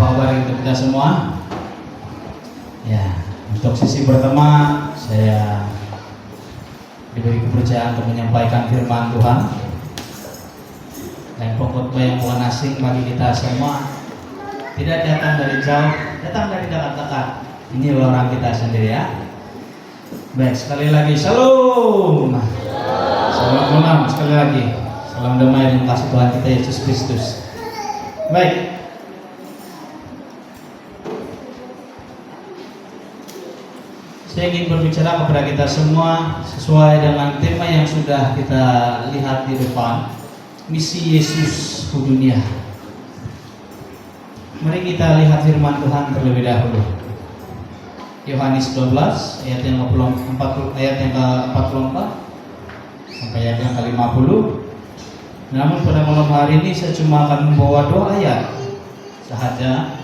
Apa kabar untuk kita semua? Ya, untuk sesi pertama saya diberi kepercayaan untuk menyampaikan firman Tuhan. Dan pengkhotbah yang bukan asing bagi kita semua, tidak datang dari jauh, datang dari dekat-dekat. Ini orang kita sendiri ya. Baik, sekali lagi shalom. Salam sekali lagi. Salam damai dan kasih Tuhan kita Yesus Kristus. Baik. Saya ingin berbicara kepada kita semua sesuai dengan tema yang sudah kita lihat di depan, misi Yesus ke dunia. Mari kita lihat firman Tuhan terlebih dahulu. Yohanes 12 ayat yang ke-44 sampai ayat yang ke-50. Namun pada malam hari ini saya cuma akan membawa 2 ayat sahaja,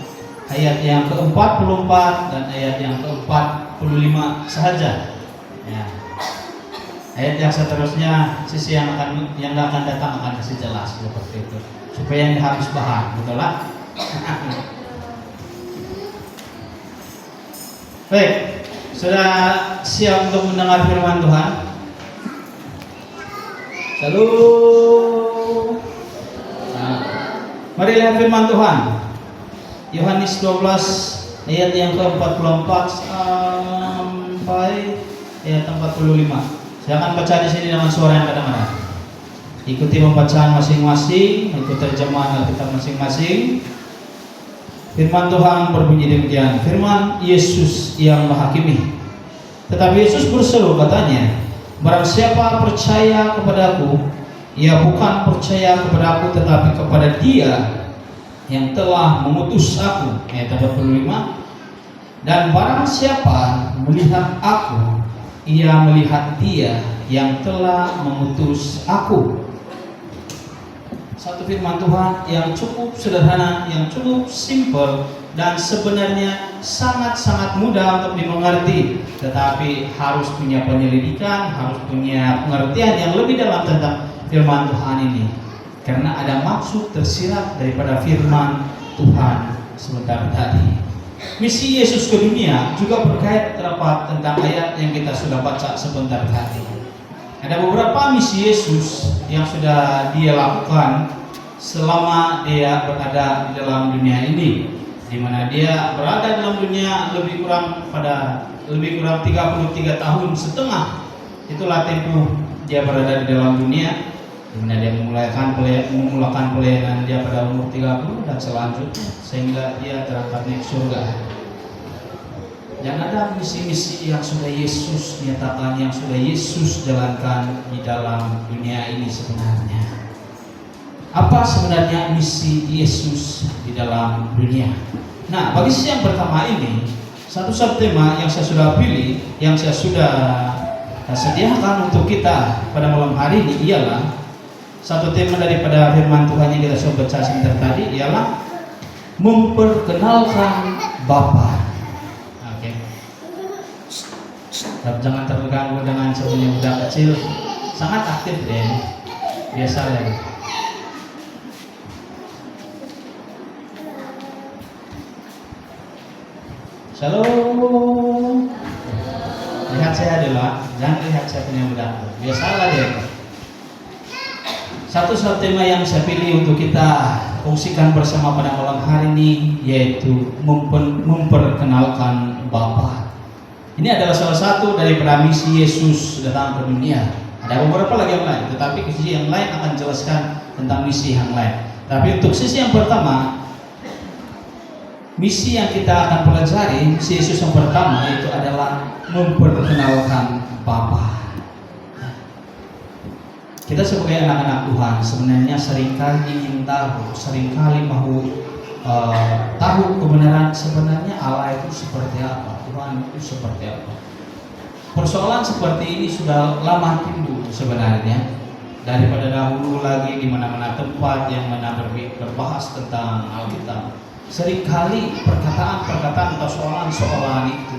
ayat yang ke-44 dan ayat yang ke-45 sahaja. Ya. Ayat yang seterusnya sisi yang akan datang akan kasih jelas seperti itu, supaya ini habis bahan, betul lah. Baik, sudah siap untuk mendengar firman Tuhan? Shalom. Nah, mari lihat firman Tuhan. Yohanes 12 ayat yang ke-44 sampai ayat 45. Saya akan baca di sini dengan suara yang kedengaran. Ikuti pembacaan masing-masing, ikut terjemahan Alkitab masing-masing. Firman Tuhan berbunyi demikian. Firman Yesus yang menghakimi. Tetapi Yesus berseru katanya, barang siapa percaya kepadaku, ia bukan percaya kepadaku tetapi kepada Dia yang telah mengutus aku. Ayat 45. Dan barang siapa melihat aku, ia melihat Dia yang telah mengutus aku. Satu firman Tuhan yang cukup sederhana, yang cukup simpel, dan sebenarnya sangat-sangat mudah untuk dimengerti, tetapi harus punya penyelidikan, harus punya pengertian yang lebih dalam tentang firman Tuhan ini, karena ada maksud tersirat daripada firman Tuhan sebentar tadi. Misi Yesus ke dunia juga berkait rapat tentang ayat yang kita sudah baca sebentar tadi. Ada beberapa misi Yesus yang sudah Dia lakukan selama Dia berada di dalam dunia ini, di mana Dia berada dalam dunia lebih kurang 33 tahun setengah. Itulah tempo Dia berada di dalam dunia, di mana Dia memulakan pelayanan Dia pada umur 30 dan selanjutnya sehingga Dia terangkat naik surga. Dan ada misi-misi yang sudah Yesus nyatakan, yang sudah Yesus jalankan di dalam dunia ini sebenarnya. Apa sebenarnya misi Yesus di dalam dunia? Nah, bagi sisi yang pertama ini, satu tema yang saya sudah pilih, yang saya sudah sediakan untuk kita pada malam hari ini ialah satu tema daripada firman Tuhan yang kita sudah baca sebentar tadi, ialah memperkenalkan Bapa. Jangan terganggu dengan sebenarnya budak kecil, sangat aktif deh, biasa lagi. Shalom. Lihat saya dulu, jangan lihat saya punya budak, biasalah dia. Satu tema yang saya pilih untuk kita fungsikan bersama pada malam hari ini, yaitu memperkenalkan Bapa. Ini adalah salah satu daripada misi Yesus datang ke dunia. Ada beberapa lagi yang lain, tetapi sisi yang lain akan jelaskan tentang misi yang lain. Tapi untuk sisi yang pertama, misi yang kita akan pelajari, misi Yesus yang pertama itu adalah memperkenalkan Bapa. Kita sebagai anak-anak Tuhan sebenarnya seringkali ingin tahu, seringkali mau tahu kebenaran sebenarnya Allah itu seperti apa, Tuhan itu seperti apa. Persoalan seperti ini sudah lama timbul sebenarnya, daripada dahulu lagi di mana-mana tempat yang mana berbahas tentang Alkitab. Seringkali perkataan-perkataan atau soalan-soalan itu,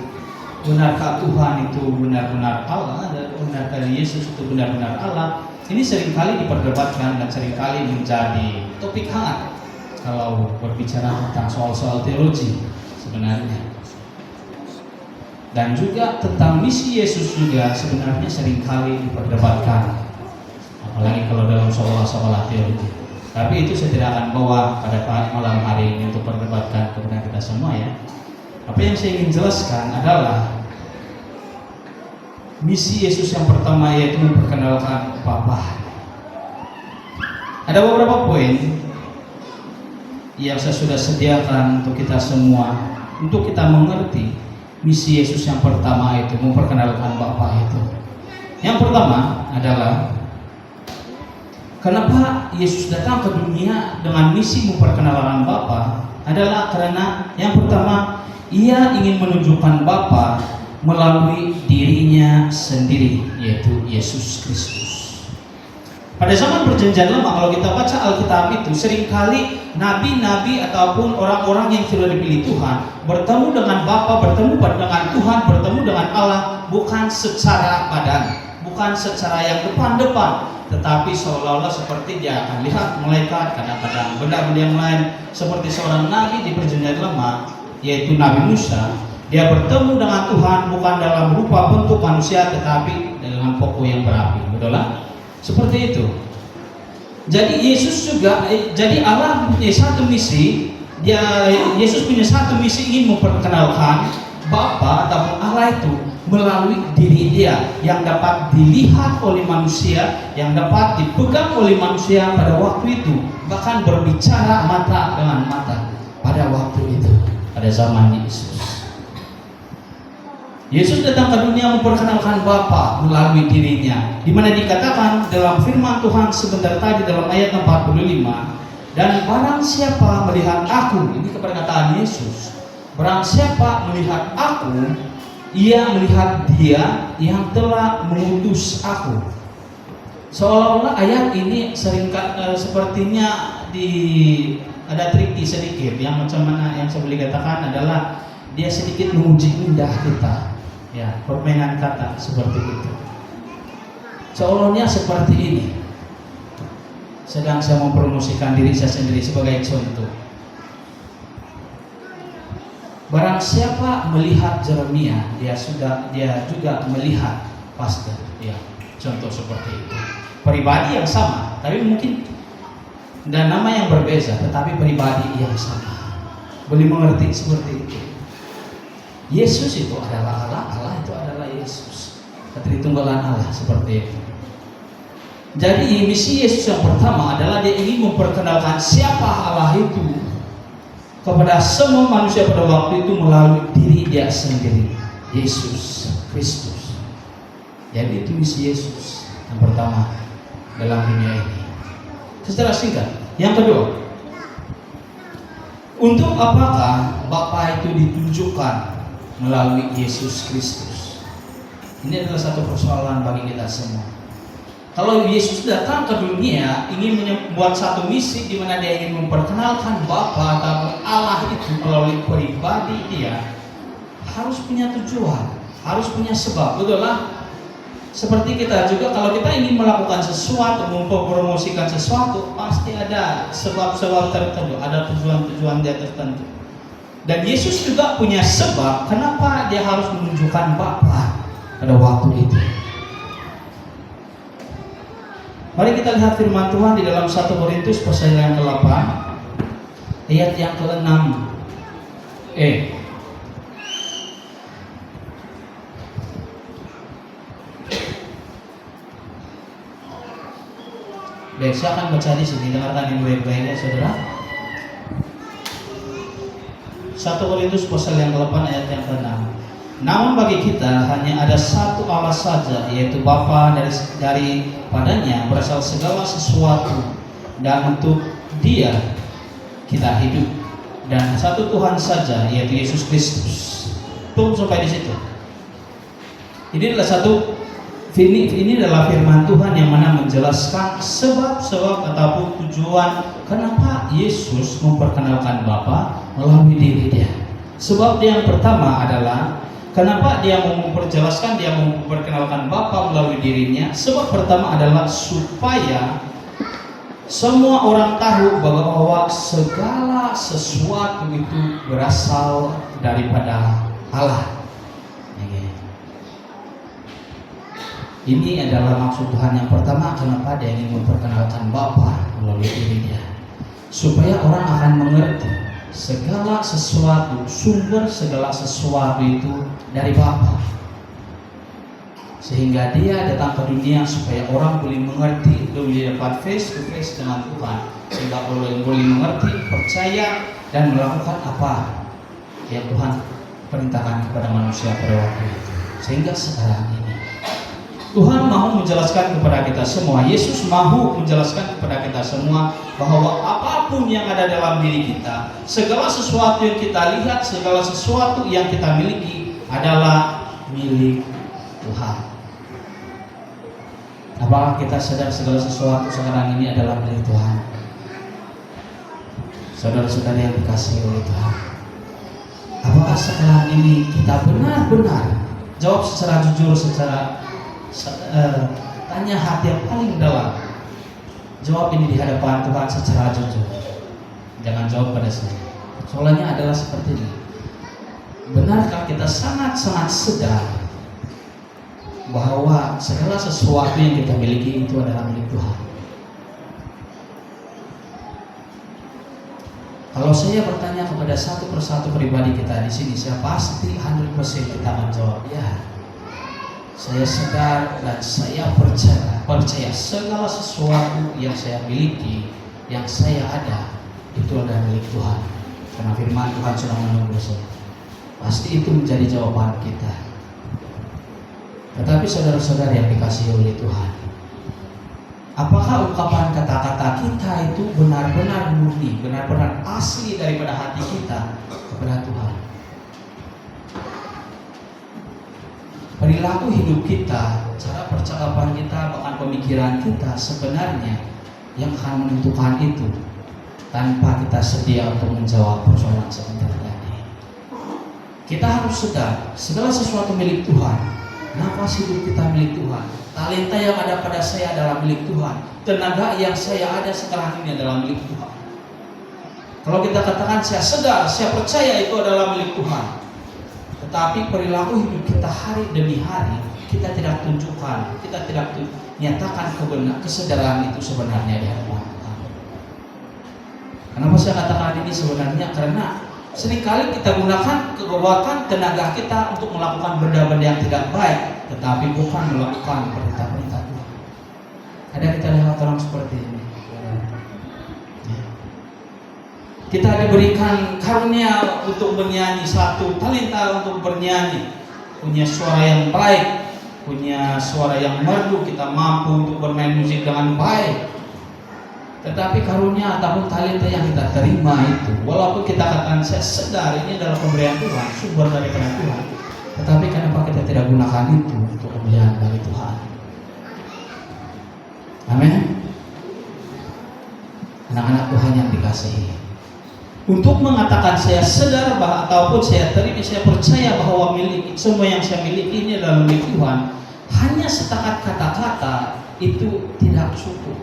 benarkah Tuhan itu benar-benar Allah, dan benarkah Yesus itu benar-benar Allah, ini seringkali diperdebatkan dan seringkali menjadi topik hangat. kalau berbicara tentang soal-soal teologi sebenarnya. Dan juga tentang misi Yesus juga sebenarnya seringkali diperdebatkan, apalagi kalau dalam sekolah-sekolah teologi. Tapi itu saya tidak akan bawa pada malam hari ini untuk perdebatkan kepada kita semua ya. Apa yang saya ingin jelaskan adalah misi Yesus yang pertama, yaitu memperkenalkan Bapa. Ada beberapa poin yang saya sudah sediakan untuk kita semua, untuk kita mengerti misi Yesus yang pertama itu memperkenalkan Bapa itu. Yang pertama adalah kenapa Yesus datang ke dunia dengan misi memperkenalkan Bapa adalah karena yang pertama, Ia ingin menunjukkan Bapa melalui dirinya sendiri, yaitu Yesus Kristus. Pada zaman perjanjian lama, kalau kita baca Alkitab itu, seringkali nabi-nabi ataupun orang-orang yang sudah dipilih Tuhan bertemu dengan Bapa, bertemu dengan Tuhan, bertemu dengan Allah bukan secara badan, bukan secara yang depan-depan, tetapi seolah-olah seperti dia akan lihat malaikat, kadang-kadang benda-benda yang lain, seperti seorang nabi di perjanjian lama, yaitu Nabi Musa. Dia bertemu dengan Tuhan bukan dalam rupa bentuk manusia, tetapi dalam pokok yang berapi. Betul lah? Seperti itu. Jadi Yesus juga, jadi Allah punya satu misi. Yesus punya satu misi, ingin memperkenalkan Bapa ataupun Allah itu melalui diri Dia yang dapat dilihat oleh manusia, yang dapat dipegang oleh manusia pada waktu itu, bahkan berbicara mata dengan mata pada waktu itu, pada zaman Yesus. Yesus datang ke dunia memperkenalkan Bapa melalui dirinya, di mana dikatakan dalam firman Tuhan sebentar tadi dalam ayat 45, dan barang siapa melihat aku, ini keperkataan Yesus, barang siapa melihat aku, ia melihat Dia yang telah mengutus aku. Seolah-olah ayat ini sepertinya ada triki sedikit, yang macam mana yang saya boleh katakan adalah dia sedikit menguji indah kita. Ya, permainan kata seperti itu. Seolah-olah seperti ini. Sedang saya mempromosikan diri saya sendiri sebagai contoh. Barang siapa melihat Yeremia, dia juga melihat pastor. Ya, contoh seperti itu. Pribadi yang sama, tapi mungkin dan nama yang berbeda, tetapi pribadi yang sama. Boleh mengerti seperti itu. Yesus itu adalah Allah, Allah itu adalah Yesus. Ketritunggalan Allah seperti itu. Jadi misi Yesus yang pertama adalah dia ingin memperkenalkan siapa Allah itu kepada semua manusia pada waktu itu melalui diri Dia sendiri, Yesus Kristus. Jadi itu misi Yesus yang pertama dalam dunia ini. Secara singkat, yang kedua, untuk apakah Bapa itu ditunjukkan melalui Yesus Kristus? Ini adalah satu persoalan bagi kita semua. Kalau Yesus datang ke dunia ingin membuat satu misi di mana dia ingin memperkenalkan Bapa atau Allah itu melalui pribadi Dia, harus punya tujuan, harus punya sebab. Betul lah? Seperti kita juga, kalau kita ingin melakukan sesuatu, mempromosikan sesuatu, pasti ada sebab-sebab tertentu, ada tujuan-tujuan dia tertentu. Dan Yesus juga punya sebab kenapa dia harus menunjukkan Bapa pada waktu itu. Mari kita lihat firman Tuhan di dalam 1 Korintus pasal yang ke-8 ayat yang ke-6. Baik, saya akan baca di sini, dengarkan yang baik-baik ya saudara. 1 Korintus pasal yang ke-8 ayat yang ke-6. Namun bagi kita hanya ada satu Allah saja, yaitu Bapa, dari padanya berasal segala sesuatu, dan untuk Dia kita hidup, dan satu Tuhan saja, yaitu Yesus Kristus. Tunggu sampai di situ. Ini adalah firman Tuhan yang mana menjelaskan sebab-sebab ataupun tujuan kenapa Yesus memperkenalkan Bapa melalui diri Dia. Sebab yang pertama adalah kenapa dia mau memperjelaskan, dia mau memperkenalkan Bapa melalui dirinya. Sebab pertama adalah supaya Semua orang tahu bahwa segala sesuatu itu berasal daripada Allah. Ini adalah maksud Tuhan yang pertama, kenapa Dia ingin memperkenalkan Bapa melalui dirinya, supaya orang akan mengerti segala sesuatu, sumber segala sesuatu itu dari Bapa. Sehingga Dia datang ke dunia supaya orang boleh mengerti, boleh dapat face to face dengan Tuhan, sehingga boleh mengerti, percaya, dan melakukan apa yang Tuhan perintahkan kepada manusia pada waktu itu. Sehingga sekarang ini Tuhan mau menjelaskan kepada kita semua, Yesus mau menjelaskan kepada kita semua bahwa apapun yang ada dalam diri kita, segala sesuatu yang kita lihat, segala sesuatu yang kita miliki adalah milik Tuhan. Apakah kita sadar segala sesuatu sekarang ini adalah milik Tuhan? Saudara-saudara yang dikasihi oleh Tuhan, apakah sekarang ini kita benar-benar jawab secara jujur, tanya hati yang paling dalam, jawab ini di hadapan Tuhan secara jujur. Jangan jawab pada saya. Soalnya adalah seperti ini. Benarkah kita sangat-sangat sadar bahwa segala sesuatu yang kita miliki itu adalah milik Tuhan? Kalau saya bertanya kepada satu persatu pribadi kita di sini, saya pasti 100% kita menjawab ya. Saya sadar dan saya percaya segala sesuatu yang saya miliki, yang saya ada, itu adalah milik Tuhan. Karena firman Tuhan sudah menunggu saya. Pasti itu menjadi jawaban kita. Tetapi saudara-saudara yang dikasihi oleh Tuhan, apakah ungkapan kata-kata kita itu benar-benar murni, benar-benar asli daripada hati kita kepada Tuhan? Perilaku hidup kita, cara percakapan kita, bahkan pemikiran kita sebenarnya yang akan menentukan itu, tanpa kita sedia untuk menjawab persoalan sebentar tadi. Kita harus sadar segala sesuatu milik Tuhan. Nafas hidup kita milik Tuhan, talenta yang ada pada saya adalah milik Tuhan, tenaga yang saya ada sekarang ini adalah milik Tuhan. Kalau kita katakan saya sadar, saya percaya itu adalah milik Tuhan, tetapi perilaku hidup kita hari demi hari kita tidak tunjukkan, kita tidak nyatakan kesadaran itu sebenarnya di hadapan Tuhan. Kenapa saya katakan ini sebenarnya? Karena seringkali kita gunakan kekuatan tenaga kita untuk melakukan benda-benda yang tidak baik, tetapi bukan melakukan perintah-perintah Tuhan. Ada kita lihat orang seperti ini. Kita diberikan karunia untuk bernyanyi, satu talenta untuk bernyanyi, punya suara yang baik, punya suara yang merdu, kita mampu untuk bermain musik dengan baik. Tetapi karunia ataupun talenta yang kita terima itu, walaupun kita katakan saya sadar ini adalah pemberian Tuhan, sumber daripada Tuhan, tetapi kenapa kita tidak gunakan itu untuk kemuliaan bagi Tuhan? Amin. Anak-anak Tuhan yang dikasihi, untuk mengatakan saya sadar bahwa ataupun saya terima, saya percaya bahwa semua yang saya miliki ini adalah milik Tuhan, hanya setakat kata-kata itu tidak cukup.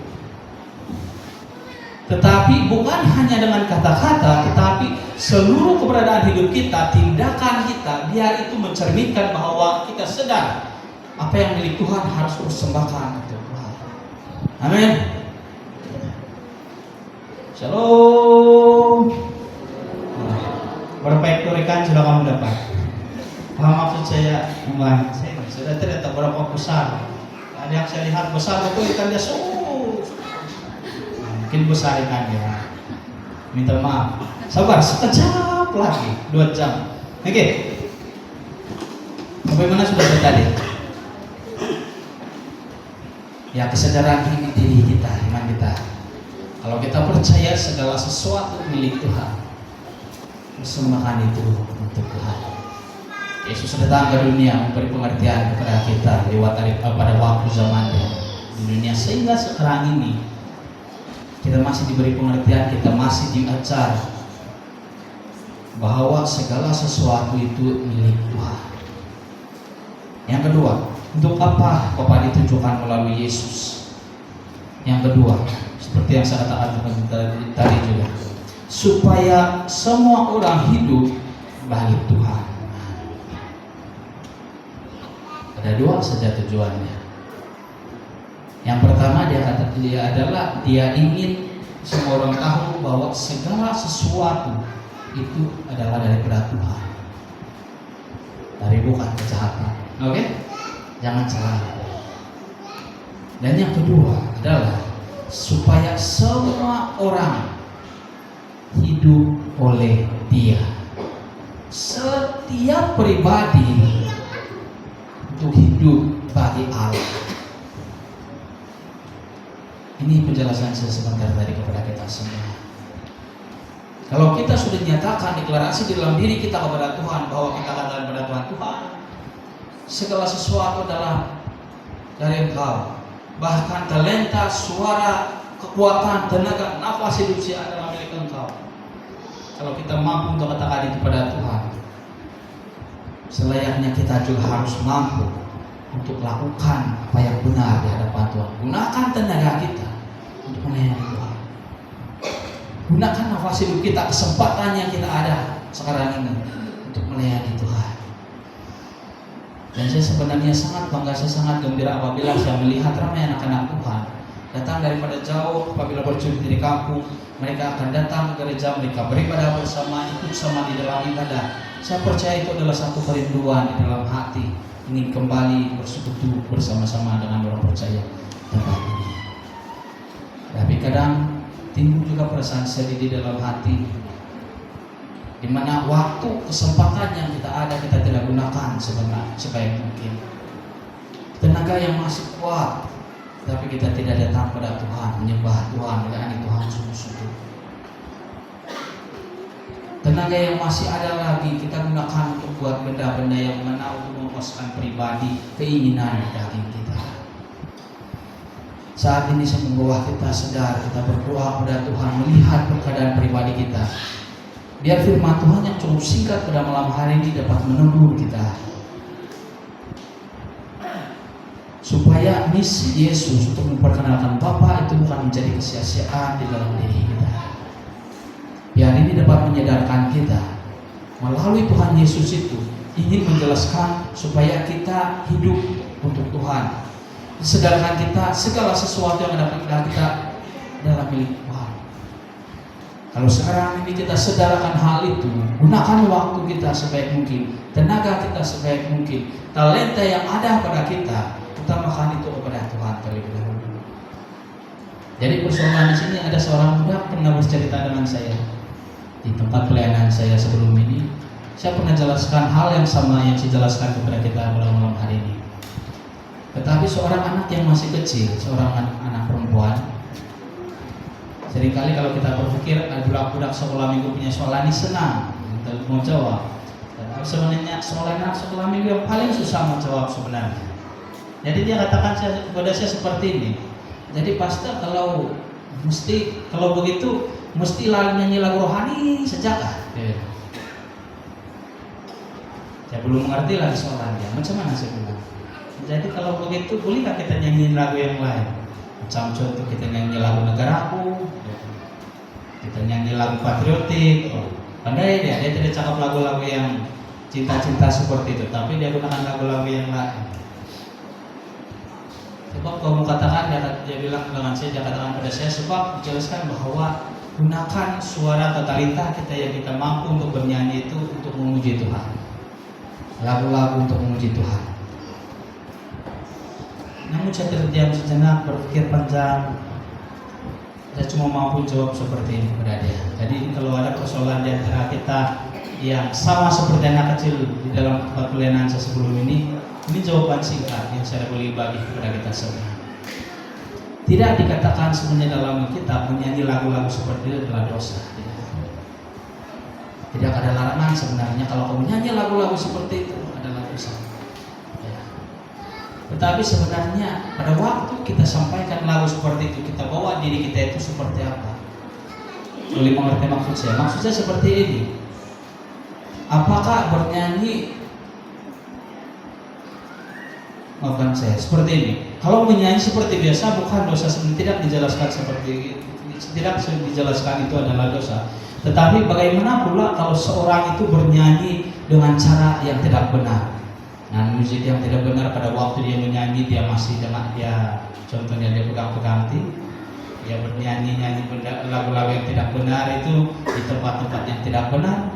Tetapi bukan hanya dengan kata-kata, tetapi seluruh keberadaan hidup kita, tindakan kita, biar itu mencerminkan bahwa kita sadar apa yang milik Tuhan harus persembahkan untuk Tuhan. Amin. Shalom. Berapa ekor ikan sudah kamu dapat? Paham maksud saya? Saya sudah ternyata berapa besar. Ada yang saya lihat besar itu ikannya mungkin besar ikannya. Minta maaf. Sabar, sekejap lagi, 2 jam. Oke. Sampai mana sudah tadi? Ya, kesadaran ini diri kita, iman kita. Kalau kita percaya segala sesuatu milik Tuhan, persembahkan itu untuk Tuhan. Yesus datang ke dunia memberi pengertian kepada kita lewat pada waktu zamannya di dunia, sehingga sekarang ini kita masih diberi pengertian, kita masih diajar bahwa segala sesuatu itu milik Tuhan. Yang kedua, untuk apa Bapa ditunjukkan melalui Yesus? Yang kedua, seperti yang saya katakan tadi juga, supaya semua orang hidup bagi Tuhan. Ada dua saja tujuannya. Yang pertama dia adalah dia ingin semua orang tahu bahwa segala sesuatu itu adalah daripada Tuhan, dari bukan kejahatan. Oke? Jangan salah. Dan yang kedua adalah supaya semua orang hidup oleh Dia. Setiap pribadi untuk hidup bagi Allah. Ini penjelasan saya sebentar tadi kepada kita semua. Kalau kita sudah nyatakan deklarasi di dalam diri kita kepada Tuhan bahwa kita katakan kepada Tuhan, Tuhan, segala sesuatu adalah dari Engkau. Bahkan talenta, suara, kekuatan, tenaga, nafas hidup saya adalah milik Engkau. Kalau kita mampu untuk katakan itu kepada Tuhan, selayaknya kita juga harus mampu untuk lakukan apa yang benar di hadapan Tuhan. Gunakan tenaga kita untuk melayani Tuhan. Gunakan nafas hidup kita, kesempatan yang kita ada sekarang ini untuk melayani Tuhan. Dan saya sebenarnya sangat bangga, saya sangat gembira apabila saya melihat ramai anak-anak Tuhan datang daripada jauh. Apabila bercuti di kampung, mereka akan datang ke gereja, mereka beribadah bersama, ikut sama di dalam ibadah. Saya percaya itu adalah satu kerinduan di dalam hati, ingin kembali bersekutu bersama-sama dengan orang percaya tempat ini. Tapi kadang timbul juga perasaan sedih di dalam hati, di mana waktu kesempatan yang kita ada kita tidak gunakan sebaik mungkin. Tenaga yang masih kuat, tapi kita tidak datang pada Tuhan, menyembah Tuhan, melayani Tuhan sungguh-sungguh. Tenaga yang masih ada lagi kita gunakan untuk buat benda-benda yang mana untuk memuaskan pribadi, keinginan daging kita. Saat ini semoga kita sadar, kita berdoa kepada Tuhan, melihat keadaan pribadi kita. Biar firman Tuhan yang cukup singkat pada malam hari ini dapat menegur kita, supaya misi Yesus untuk memperkenalkan Bapa itu bukan menjadi kesia-siaan di dalam diri kita. Biar ini dapat menyadarkan kita melalui Tuhan Yesus itu ingin menjelaskan supaya kita hidup untuk Tuhan. Sadarkan kita segala sesuatu yang ada pada kita adalah milik Tuhan. Kalau sekarang ini kita sadarkan hal itu, gunakan waktu kita sebaik mungkin, tenaga kita sebaik mungkin, talenta yang ada pada kita, utamakan itu kepada Tuhan terlebih dahulu. Jadi persoalan di sini ada seorang muda pernah bercerita dengan saya di tempat pelayanan saya sebelum ini. Saya pernah jelaskan hal yang sama yang saya jelaskan kepada kita pada malam hari ini. Tetapi seorang anak yang masih kecil, seorang anak perempuan, seringkali kalau kita berpikir budak-budak sekolah minggu punya sekolah ini senang mau jawab. Sebenarnya sekolah minggu yang paling susah mau jawab sebenarnya. Jadi dia katakan kepada saya seperti ini. Jadi pastor kalau begitu mesti nyanyi lagu rohani sejak saya belum mengerti lagi soalnya. Macam mana saya bilang? Jadi kalau begitu bolehkah kita nyanyi lagu yang lain? Macam contoh kita nyanyi lagu Negaraku, kita nyanyi lagu patriotik. Pandai dia tidak cakap lagu-lagu yang cinta-cinta seperti itu, tapi dia gunakan lagu-lagu yang lain. Sebab kamu katakan, dia bilang dengan saya, dia katakan pada saya, sebab dijelaskan bahwa gunakan suara atau talenta kita yang kita mampu untuk bernyanyi itu untuk memuji Tuhan. Lagu-lagu untuk memuji Tuhan. Namun saya terdiam sejenak, berpikir panjang. Saya cuma mampu jawab seperti ini kepada dia. Jadi kalau ada persoalan di antara kita yang sama seperti anak kecil di dalam tempat pelayanan saya sebelum ini jawaban singkat yang saya boleh bagi kepada kita semua. Tidak dikatakan sebenarnya dalam kitab menyanyi lagu-lagu seperti itu adalah dosa. Tidak ada larangan sebenarnya kalau kamu menyanyi lagu-lagu seperti itu adalah dosa. Tetapi sebenarnya pada waktu kita sampaikan lagu seperti itu, kita bawa diri kita itu seperti apa? Boleh mengerti maksud saya? Maksud saya seperti ini. Apakah bernyanyi maafkan saya seperti ini. Kalau menyanyi seperti biasa bukan dosa, tidak dijelaskan seperti tidak dijelaskan itu adalah dosa. Tetapi bagaimana pula kalau seorang itu bernyanyi dengan cara yang tidak benar, nah musik yang tidak benar, pada waktu dia menyanyi dia masih dengan contohnya dia pegang-pegang dia bernyanyi lagu-lagu yang tidak benar itu di tempat-tempat yang tidak benar,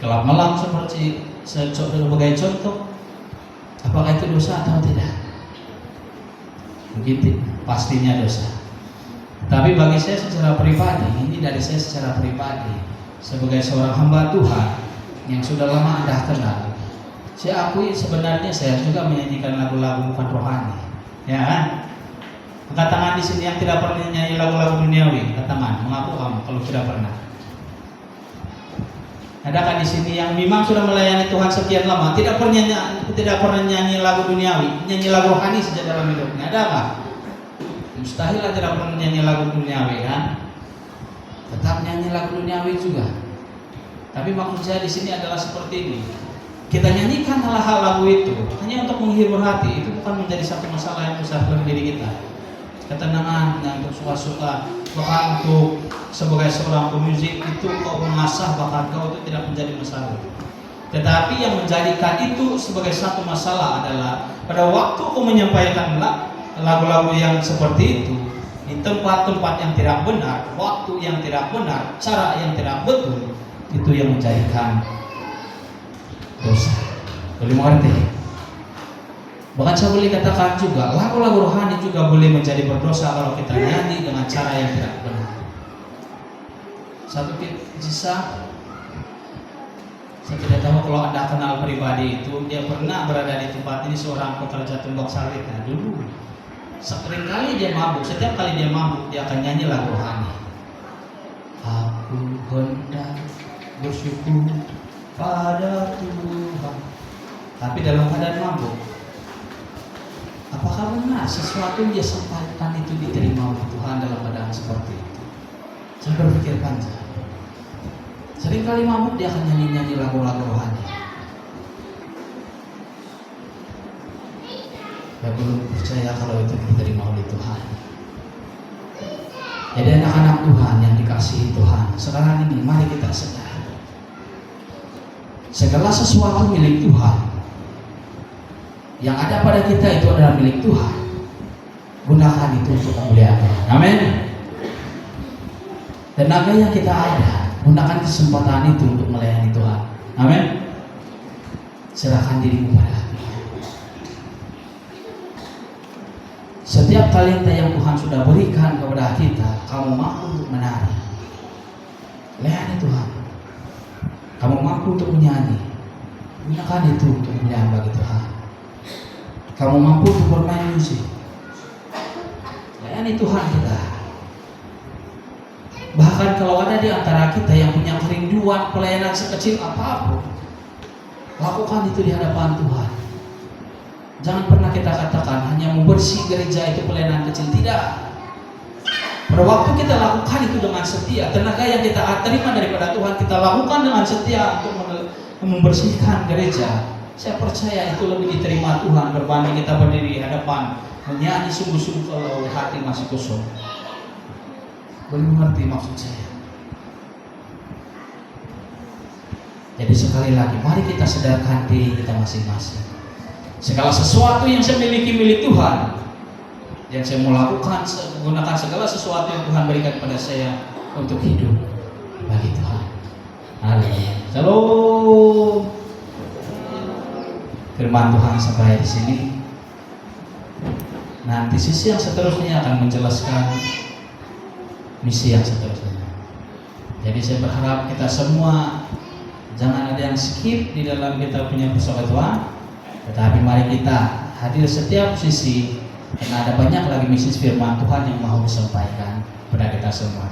kelab malam seperti sebagai contoh. Apakah itu dosa atau tidak? Begitu, pastinya dosa. Tapi bagi saya secara pribadi, ini dari saya secara pribadi, sebagai seorang hamba Tuhan yang sudah lama Anda kenal, saya akui sebenarnya saya juga menyanyikan lagu-lagu bukan rohani, ya kan? Angkat tangan di sini yang tidak pernah nyanyi lagu-lagu duniawi, angkat tangan. Mengaku kamu kalau tidak pernah. Adakah di sini yang memang sudah melayani Tuhan sekian lama tidak pernah nyanyi lagu duniawi, nyanyi lagu rohani sejak dalam hidupnya? Adakah? Mustahil lah tidak pernah nyanyi lagu duniawi, kan? Tetap nyanyi lagu duniawi juga. Tapi maksud saya di sini adalah seperti ini. Kita nyanyikan hal-hal lagu itu hanya untuk menghibur hati, itu bukan menjadi satu masalah yang besar bagi diri kita. Ketenangan dan untuk suka-suka, bahkan untuk sebagai seorang pemuzik itu kau mengasah, bahkan kau itu tidak menjadi masalah. Tetapi yang menjadikan itu sebagai satu masalah adalah pada waktu kau menyampaikan lagu-lagu yang seperti itu di tempat-tempat yang tidak benar, waktu yang tidak benar, cara yang tidak betul, itu yang menjadikan dosa. Boleh mengerti? Bahkan saya boleh katakan juga lagu-lagu rohani juga boleh menjadi berdosa kalau kita nyanyi dengan cara yang tidak benar. Satu kisah, saya tidak tahu kalau Anda kenal pribadi itu, dia pernah berada di tempat ini, seorang pekerja tumbak sawit. Nah, dulu seringkali dia mabuk, setiap kali dia mabuk dia akan nyanyi lagu rohani. Aku hendak bersyukur pada Tuhan, tapi dalam keadaan mabuk. Apakah benar sesuatu yang dia sampaikan itu diterima oleh Tuhan dalam keadaan seperti itu? Saya berpikir panjang. Seringkali mabuk dia akan nyanyi-nyanyi lagu-lagu rohani. Saya belum percaya kalau itu diterima oleh Tuhan. Jadi anak-anak Tuhan yang dikasihi Tuhan, sekarang ini mari kita sadar, segala sesuatu milik Tuhan. Yang ada pada kita itu adalah milik Tuhan. Gunakan itu untuk kemuliaan. Amin. Tenaga yang kita ada, gunakan kesempatan itu untuk melayani Tuhan. Amin. Serahkan dirimu pada Tuhan. Setiap talenta yang Tuhan sudah berikan kepada kita, kamu mampu untuk menari, layani Tuhan. Kamu mampu untuk menyanyi, gunakan itu untuk kemuliaan bagi Tuhan. Kamu mampu untuk bermain musik, layani Tuhan kita. Bahkan kalau ada di antara kita yang punya kerinduan pelayanan sekecil apapun, lakukan itu di hadapan Tuhan. Jangan pernah kita katakan hanya membersih gereja itu pelayanan kecil. Tidak. Pada waktu kita lakukan itu dengan setia, tenaga yang kita terima daripada Tuhan kita lakukan dengan setia untuk membersihkan gereja. Saya percaya itu lebih diterima Tuhan berbanding kita berdiri di hadapan menyanyi sungguh-sungguh kalau hati masih kosong. Boleh mengerti maksud saya? Jadi sekali lagi, mari kita sadarkan diri kita masing-masing. Segala sesuatu yang saya miliki milik Tuhan, yang saya mau lakukan, menggunakan segala sesuatu yang Tuhan berikan pada saya untuk hidup bagi Tuhan. Haleluya. Shalom. Firman Tuhan sampai di sini. Nanti sisi yang seterusnya akan menjelaskan misi yang seterusnya. Jadi saya berharap kita semua jangan ada yang skip di dalam kita punya persekutuan, tetapi mari kita hadir setiap sisi karena ada banyak lagi misi firman Tuhan yang mau disampaikan kepada kita semua.